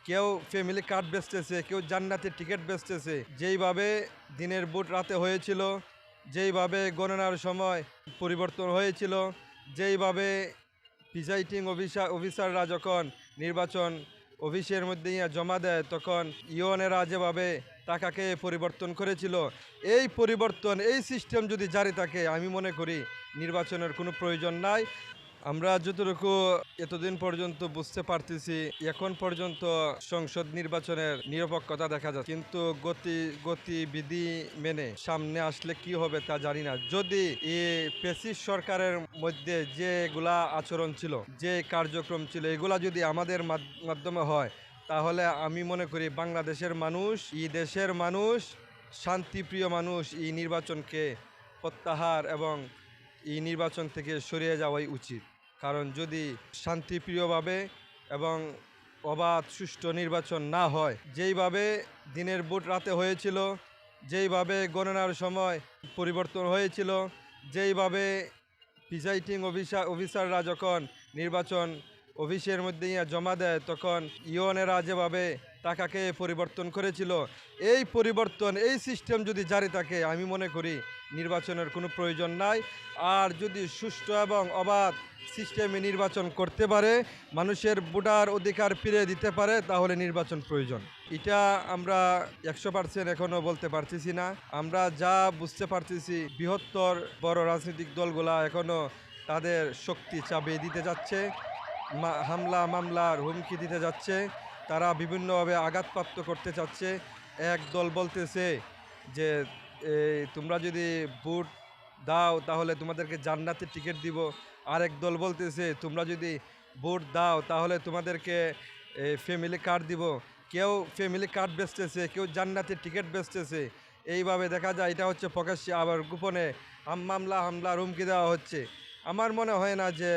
কেউ family card বেচতেছে, কেউ জান্নাতের টিকিট বেচতেছে। যেইভাবে দিনের ভোট রাতে হয়েছিল, যেইভাবে গণনার সময় পরিবর্তন হয়েছিল, যেইভাবে প্রিজাইডিং অফিসাররা যখন নির্বাচন অফিসের মধ্যে জমা দেয়, তখন ইউএনেরা যেভাবে টাকাকে পরিবর্তন করেছিল, এই পরিবর্তন, এই সিস্টেম যদি জারি থাকে, আমি মনে করি নির্বাচনের কোনো প্রয়োজন নাই। আমরা যতটুকু এতদিন পর্যন্ত বুঝতে পারতেছি, এখন পর্যন্ত সংসদ নির্বাচনের নিরপেক্ষতা দেখা যাচ্ছে, কিন্তু গতিবিধি মেনে সামনে আসলে কি হবে তা জানি না। যদি এই ফ্যাসিস্ট সরকারের মধ্যে যেগুলা আচরণ ছিল, যে কার্যক্রম ছিল, এগুলা যদি আমাদের মাধ্যমে হয়, তাহলে আমি মনে করি বাংলাদেশের মানুষ, এই দেশের মানুষ, শান্তিপ্রিয় মানুষ এই নির্বাচনকে প্রত্যাহার এবং এই নির্বাচন থেকে সরিয়ে যাওয়াই উচিত। কারণ যদি শান্তিপ্রিয়ভাবে এবং অবাধ সুষ্ঠু নির্বাচন না হয়, যেইভাবে দিনের ভোট রাতে হয়েছিল, যেইভাবে গণনার সময় পরিবর্তন হয়েছিল, যেইভাবে প্রিজাইডিং অফিসাররা যখন নির্বাচন অফিসের মধ্যে জমা দেয়, তখন ইউএনেরা যেভাবে টাকাকে পরিবর্তন করেছিল, এই পরিবর্তন, এই সিস্টেম যদি জারি থাকে, আমি মনে করি নির্বাচনের কোনো প্রয়োজন নাই। আর যদি সুষ্ঠু এবং অবাধ সিস্টেমে নির্বাচন করতে পারে, মানুষের ভোটার অধিকার ফিরিয়ে দিতে পারে, তাহলে নির্বাচন প্রয়োজন। এটা আমরা 100% এখনো বলতে পারতেছি না। আমরা যা বুঝতে পারতেছি, বৃহত্তর বড় রাজনৈতিক দলগুলা এখনো তাদের শক্তি চাপিয়ে দিতে যাচ্ছে, হামলা মামলার হুমকি দিতে যাচ্ছে, তারা বিভিন্নভাবে আঘাতপ্রাপ্ত করতে চাচ্ছে। এক দল বলতেছে যে তোমরা যদি ভোট দাও তাহলে তোমাদেরকে জান্নাতের টিকিট দিব। আরেক দল বলতেছে তোমরা যদি ভোট দাও তাহলে তোমাদেরকে ফ্যামিলি কার্ড দিব। কেউ ফ্যামিলি কার্ড বেচতেছে, কেউ জান্নাতের টিকিট বেচতেছে। এইভাবে দেখা যায় এটা হচ্ছে প্রকাশ্যে, আবার গোপনে হামলার হুমকি দেওয়া হচ্ছে। আমার মনে হয় না যে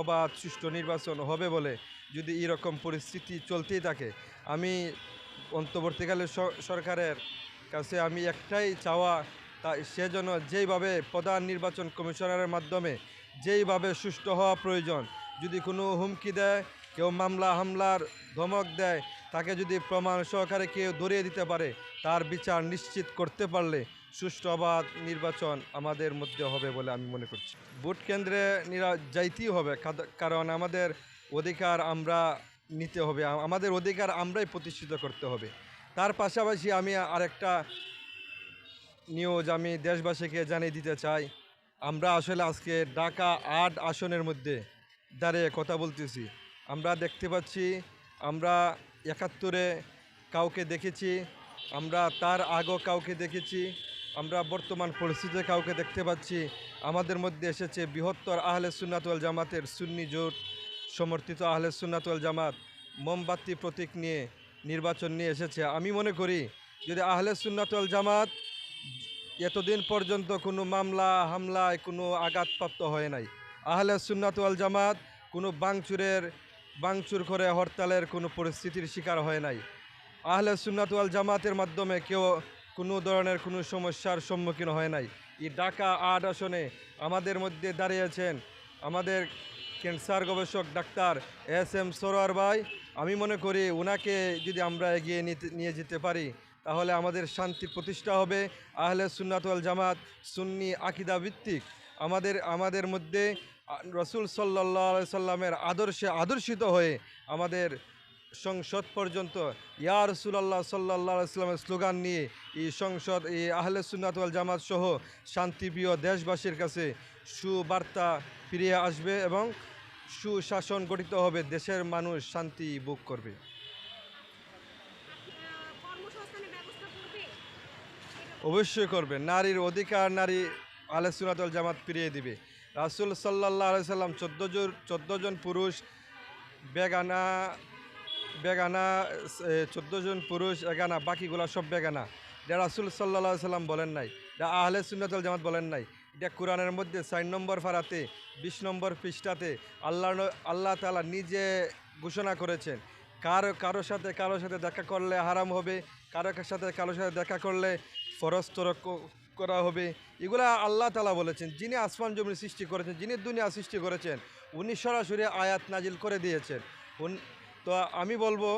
অবাধ সুষ্ঠু নির্বাচন হবে বলে, যদি এরকম পরিস্থিতি চলতেই থাকে। আমি অন্তর্বর্তীকালে সরকারের কাছে আমি একটাই চাওয়া, তা সেজন্য যেইভাবে প্রধান নির্বাচন কমিশনারের মাধ্যমে যেইভাবে সুষ্ঠু হওয়া প্রয়োজন, যদি কোনো হুমকি দেয়, কেউ হামলার ধমক দেয়, তাকে যদি প্রমাণ সহকারে কেউ ধরিয়ে দিতে পারে, তার বিচার নিশ্চিত করতে পারলে সুষ্ঠু অবাধ নির্বাচন আমাদের মধ্যে হবে বলে আমি মনে করছি। ভোট কেন্দ্রে যাইতেই হবে, কারণ আমাদের অধিকার আমরা নিতে হবে, আমাদের অধিকার আমরাই প্রতিষ্ঠিত করতে হবে। তার পাশাপাশি আমি আরেকটা নিউজ আমি দেশবাসীকে জানিয়ে দিতে চাই। আমরা আসলে আজকে ঢাকা ৮ আসনের মধ্যে দাঁড়িয়ে কথা বলতেছি। আমরা দেখতে পাচ্ছি, আমরা ৭১-এ কাউকে দেখেছি, আমরা তার আগেও কাউকে দেখেছি, আমরা বর্তমান পরিস্থিতিতে কাউকে দেখতে পাচ্ছি। আমাদের মধ্যে এসেছে বৃহত্তর আহলে সুন্নাত ওয়াল জামাতের সুন্নি জোট সমর্থিত আহলে সুন্নাত ওয়াল জামাত মোমবাতি প্রতীক নিয়ে নির্বাচন নিয়ে এসেছে। আমি মনে করি যদি আহলে সুন্নাত ওয়াল জামাত এতদিন পর্যন্ত কোনো হামলায় কোনো আঘাতপ্রাপ্ত হয় নাই, আহলে সুন্নাত ওয়াল জামাত কোনো বাংচুর করে হরতালের কোনো পরিস্থিতির শিকার হয় নাই, আহলে সুন্নাত ওয়াল জামাতের মাধ্যমে কেউ কোনো ধরনের কোনো সমস্যার সম্মুখীন হয় নাই। এই ঢাকা ৮ আসনে আমাদের মধ্যে দাঁড়িয়েছেন আমাদের ক্যান্সার গবেষক ডাক্তার SM সরোয়ার ভাই। আমি মনে করি ওনাকে যদি আমরা এগিয়ে নিয়ে যেতে পারি, তাহলে আমাদের শান্তি প্রতিষ্ঠা হবে। আহলে সুন্নাত ওয়াল জামাত সুন্নি আকিদা ভিত্তিক আমাদের মধ্যে রসুল সাল্লাল্লাহু আলাইহি সাল্লামের আদর্শে আদর্শিত হয়ে আমাদের সংসদ পর্যন্ত ইয়া রাসূলুল্লাহ সাল্লাল্লাহু আলাইহি সাল্লামের স্লোগান নিয়ে এই সংসদ, এই আহলে সুন্নাত ওয়াল জামাত সহ শান্তিপ্রিয় দেশবাসীর কাছে সুবার্তা ফিরিয়ে আসবে এবং সুশাসন গঠিত হবে, দেশের মানুষ শান্তি ভোগ করবে। অবশ্যই করবে। নারীর অধিকার আহলে সুন্নাত ওয়াল জামাত ফিরিয়ে দিবে। রাসূল সাল্লাল্লাহু আলাইহি সাল্লাম 14 জন পুরুষ বেগানা 14 জন পুরুষ এগানা, বাকিগুলা সব বেগানা। এটা রাসূল সাল্লাল্লাহু আলাইহি সাল্লাম বলেন নাই, এটা আহলে সুন্নাত ওয়াল জামাত বলেন নাই। এটা কোরআনের মধ্যে 4 নম্বর পারাতে 20 নম্বর পৃষ্ঠাতে আল্লাহ তাআলা নিজে ঘোষণা করেছেন, কারো সাথে দেখা করলে হারাম হবে, কারো সাথে দেখা করলে ফরজ তরক করা হবে। এগুলা আল্লাহ তাআলা বলেছেন। যিনি আসমান জমিন সৃষ্টি করেছেন, যিনি দুনিয়া সৃষ্টি করেছেন, উনি সরাসরি আয়াত নাজিল করে দিয়েছেন। তো আমি বলবো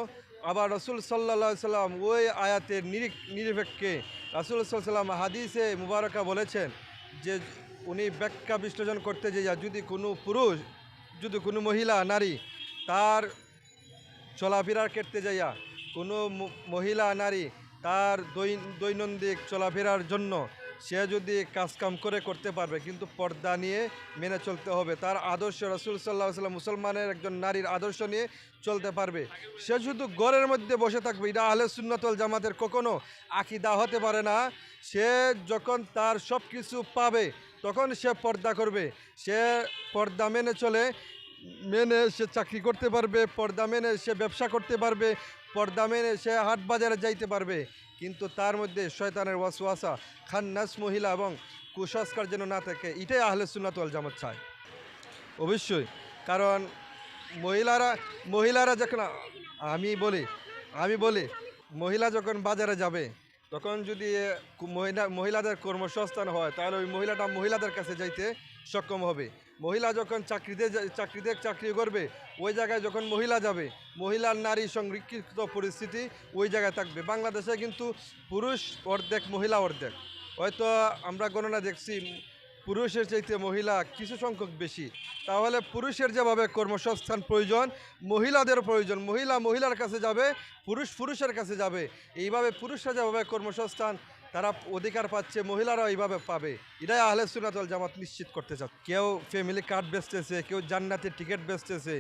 আবার রসুল সাল্লাহ সাল্লাম ওই আয়াতের নিরপেক্ষে রাসূল সাল্লাল্লাহু আলাইহি ওয়াসাল্লাম হাদিসে মুবারকা বলেছেন যে উনি ব্যাখ্যা বিশ্লেষণ করতে যে যদি কোনো পুরুষ যদি কোনো মহিলা নারী তার চলাফেরার ক্ষেত্রে যাইয়া কোনো মহিলা নারী তার দৈনন্দিন চলাফেরার জন্য সে যদি কাজকাম করতে পারবে, কিন্তু পর্দা নিয়ে মেনে চলতে হবে। তার আদর্শ রাসূল সাল্লাল্লাহু আলাইহি ওয়াসাল্লাম মুসলমানের একজন নারীর আদর্শ নিয়ে চলতে পারবে। সে শুধু ঘরের মধ্যে বসে থাকবে, এটা আহলে সুন্নাত ওয়াল জামাতের কখনো আকীদা হতে পারে না। সে যখন তার সব কিছু পাবে তখন সে পর্দা করবে। সে পর্দা মেনে চলে, মেনে সে চাকরি করতে পারবে, পর্দা মেনে সে ব্যবসা করতে পারবে, পর্দা মেনে সে হাট বাজারে যাইতে পারবে। কিন্তু তার মধ্যে শয়তানের ওয়াসওয়াসা, খান্নাস মহিলা এবং কুসংস্কার যেন না থাকে, এটাই আহলে সুন্নাত ওয়াল জামাত চায়। অবশ্যই, কারণ মহিলারা যখন আমি বলি মহিলা যখন বাজারে যাবে তখন যদি মহিলাদের কর্মসংস্থান হয় তাহলে ওই মহিলাটা মহিলাদের কাছে যাইতে সক্ষম হবে। মহিলা যখন চাকরি করবে ওই জায়গায় যখন মহিলা যাবে, মহিলার নারী সংরক্ষিত পরিস্থিতি ওই জায়গায় থাকবে। বাংলাদেশে কিন্তু পুরুষ অর্ধেক মহিলা অর্ধেক, হয়তো আমরা গণনা দেখছি পুরুষের চাইতে মহিলা কিছু সংখ্যক বেশি। তাহলে পুরুষের যেভাবে কর্মসংস্থান প্রয়োজন, মহিলাদের প্রয়োজন। মহিলার কাছে যাবে, পুরুষের কাছে যাবে। এইভাবে পুরুষরা যেভাবে কর্মসংস্থান তারা অধিকার পাচ্ছে, মহিলারাও এইভাবে পাবে। এটাই আহলে সুন্নাত ওয়াল জামাত নিশ্চিত করতে চাচ্ছে। কেউ ফ্যামিলি কার্ড বেচতেছে, কেউ জান্নাতের টিকিট বেচতেছে।